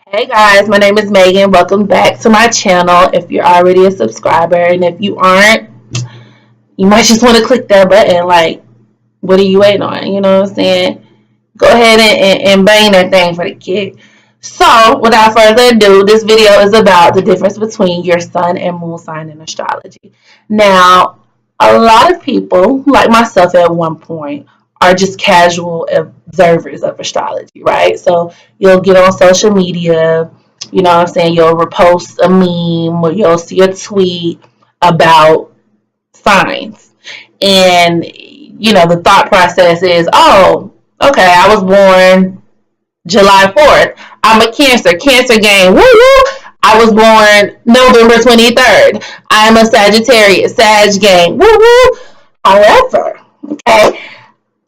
Hey guys, my name is Megan. Welcome back to my channel. If you're already a subscriber, and if you aren't, you might just want to click that button. Like, what are you waiting on? You know what I'm saying? Go ahead and bang that thing for the kid. So, without further ado, this video is about the difference between your sun and moon sign in astrology. Now, a lot of people, like myself at one point, are just casual observers of astrology, right? So, you'll get on social media, you know what I'm saying? You'll repost a meme or you'll see a tweet about signs. And, the thought process is, oh, okay, I was born July 4th. I'm a Cancer. Cancer gang. Woo woo. I was born November 23rd. I'm a Sagittarius. Sag gang. Woo woo. However, okay,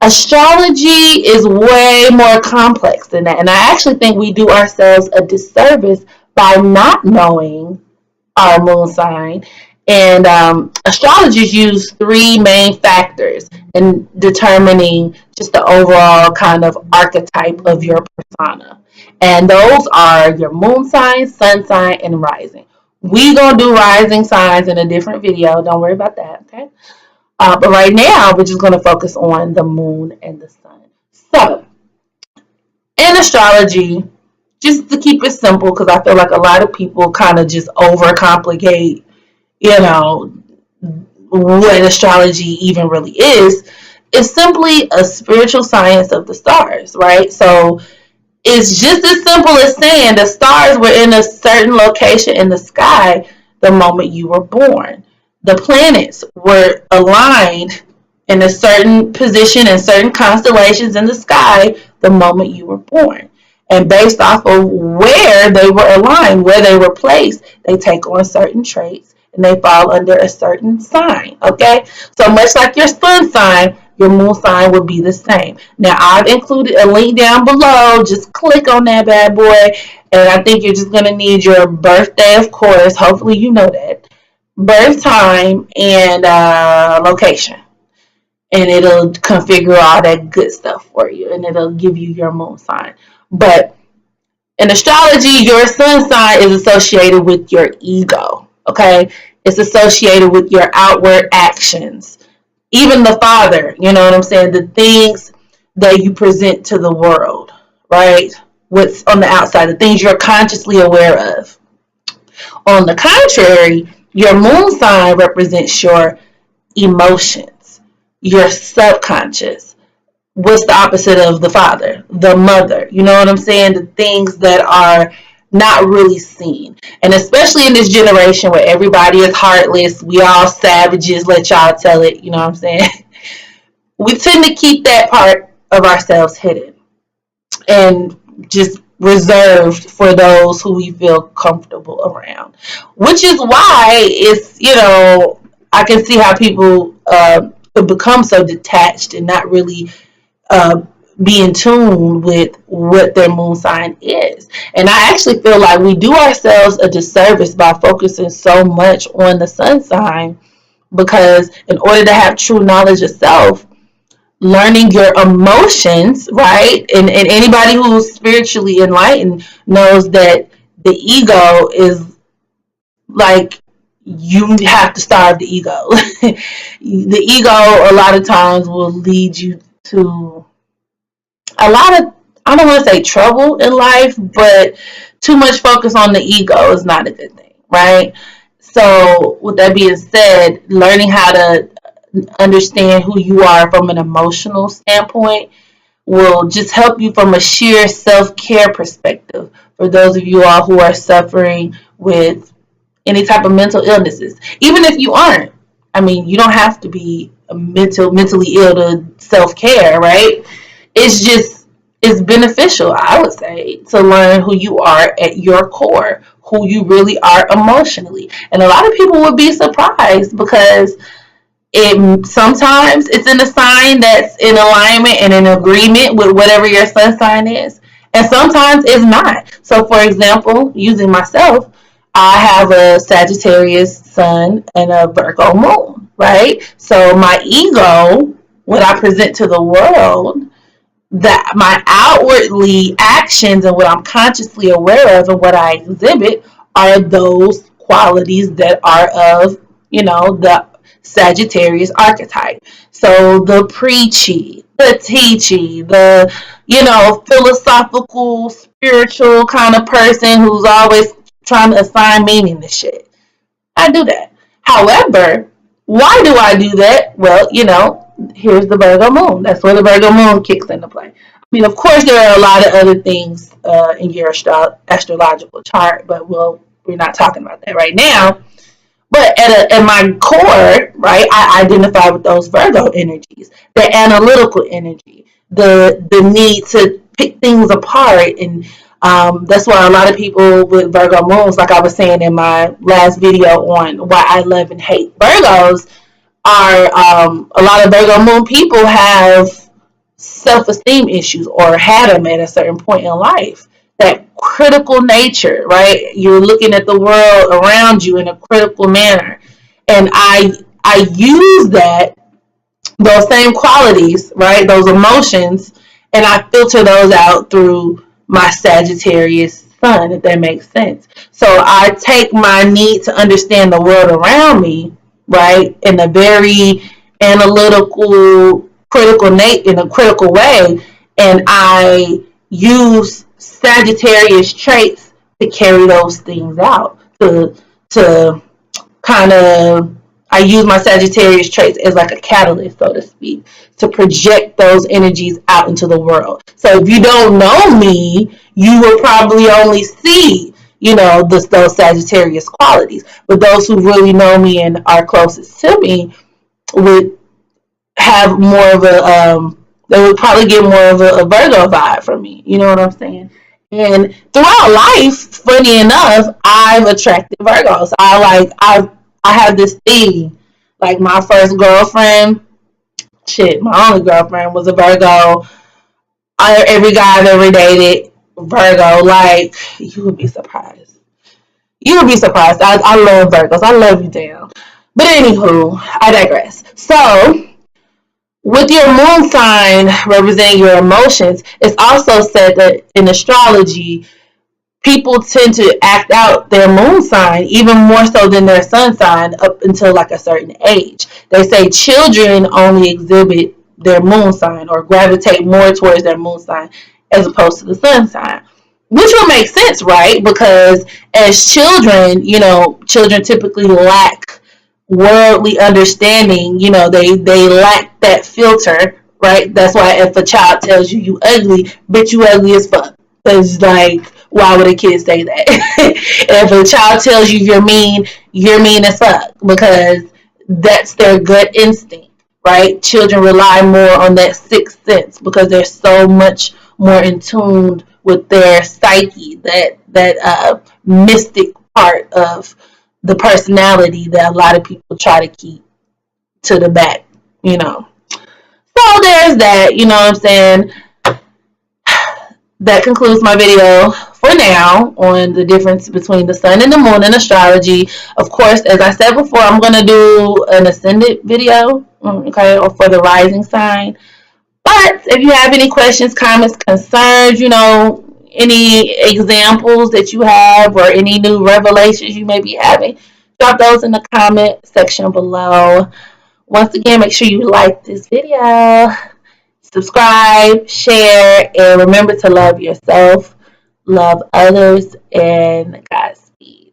astrology is way more complex than that. And I actually think we do ourselves a disservice by not knowing our moon sign. And astrologers use three main factors in determining just the overall kind of archetype of your persona. And those are your moon sign, sun sign, and rising. We gonna do rising signs in a different video. Don't worry about that, okay? But right now, we're just gonna focus on the moon and the sun. So, in astrology, just to keep it simple, because I feel like a lot of people kind of just overcomplicate you know, what astrology even really is simply a spiritual science of the stars, right? So it's just as simple as saying the stars were in a certain location in the sky the moment you were born. The planets were aligned in a certain position and certain constellations in the sky the moment you were born. And based off of where they were aligned, where they were placed, they take on certain traits and they fall under a certain sign. Okay? So much like your sun sign, your moon sign would be the same. Now I've included a link down below. Just click on that bad boy. And I think you're just gonna need your birthday, of course. Hopefully you know that. Birth time and location. And it'll configure all that good stuff for you. And it'll give you your moon sign. But in astrology, your sun sign is associated with your ego. Okay? It's associated with your outward actions. Even the father, you know what I'm saying? The things that you present to the world, right? What's on the outside, the things you're consciously aware of. On the contrary, your moon sign represents your emotions, your subconscious. What's the opposite of the father? The mother. You know what I'm saying? The things that are not really seen. And especially in this generation where everybody is heartless, we all savages, let y'all tell it, you know what I'm saying? We tend to keep that part of ourselves hidden and just reserved for those who we feel comfortable around. Which is why it's, I can see how people could become so detached and not really be in tune with what their moon sign is. And I actually feel like we do ourselves a disservice by focusing so much on the sun sign because in order to have true knowledge of self, learning your emotions, right? And anybody who's spiritually enlightened knows that the ego is like you have to starve the ego. The ego a lot of times will lead you to a lot of, I don't want to say trouble in life, but too much focus on the ego is not a good thing, right? So, with that being said, learning how to understand who you are from an emotional standpoint will just help you from a sheer self-care perspective for those of you all who are suffering with any type of mental illnesses. Even if you aren't, I mean, you don't have to be mentally ill to self-care, right? It's beneficial, I would say, to learn who you are at your core, who you really are emotionally. And a lot of people would be surprised because sometimes it's in a sign that's in alignment and in agreement with whatever your sun sign is, and sometimes it's not. So, for example, using myself, I have a Sagittarius sun and a Virgo moon, right? So my ego, what I present to the world, that my outwardly actions and what I'm consciously aware of and what I exhibit are those qualities that are of, the Sagittarius archetype. So the preachy, the teachy, the, philosophical, spiritual kind of person who's always trying to assign meaning to shit. I do that. However, why do I do that? Well, here's the Virgo moon. That's where the Virgo moon kicks into play. I mean, of course, there are a lot of other things in your astrological chart, but we're not talking about that right now. But at my core, right, I identify with those Virgo energies, the analytical energy, the need to pick things apart, and that's why a lot of people with Virgo moons, like I was saying in my last video on why I love and hate Virgos, are a lot of Virgo moon people have self-esteem issues or had them at a certain point in life. That critical nature, right? You're looking at the world around you in a critical manner. And I use those same qualities, right? Those emotions, and I filter those out through my Sagittarius sun, if that makes sense. So I take my need to understand the world around me, right, in a very analytical, in a critical way, and I use Sagittarius traits to carry those things out, to kind of, I use my Sagittarius traits as like a catalyst, so to speak, to project those energies out into the world. So if you don't know me, you will probably only see, those Sagittarius qualities. But those who really know me and are closest to me would have more of they would probably get more of a Virgo vibe from me. You know what I'm saying? And throughout life, funny enough, I've attracted Virgos. I have this thing. Like my first girlfriend, shit, my only girlfriend was a Virgo. Every guy I've ever dated, Virgo. Like, you would be surprised. You would be surprised. I love Virgos. I love you, damn. But anywho, I digress. So, with your moon sign representing your emotions, it's also said that in astrology, people tend to act out their moon sign even more so than their sun sign up until like a certain age. They say children only exhibit their moon sign or gravitate more towards their moon sign as opposed to the sun sign. Which will make sense, right? Because as children, children typically lack worldly understanding. They lack that filter, right? That's why if a child tells you you ugly, bitch, you ugly as fuck. It's like, why would a kid say that? If a child tells you you're mean as fuck, because that's their gut instinct, right? Children rely more on that sixth sense because they're so much more in tune with their psyche, that mystic part of the personality that a lot of people try to keep to the back, you know. So there's that, you know what I'm saying? That concludes my video for now on the difference between the sun and the moon in astrology. Of course, as I said before, I'm going to do an ascendant video, okay, or for the rising sign. But if you have any questions, comments, concerns, any examples that you have or any new revelations you may be having, drop those in the comment section below. Once again, make sure you like this video, subscribe, share, and remember to love yourself, love others, and Godspeed.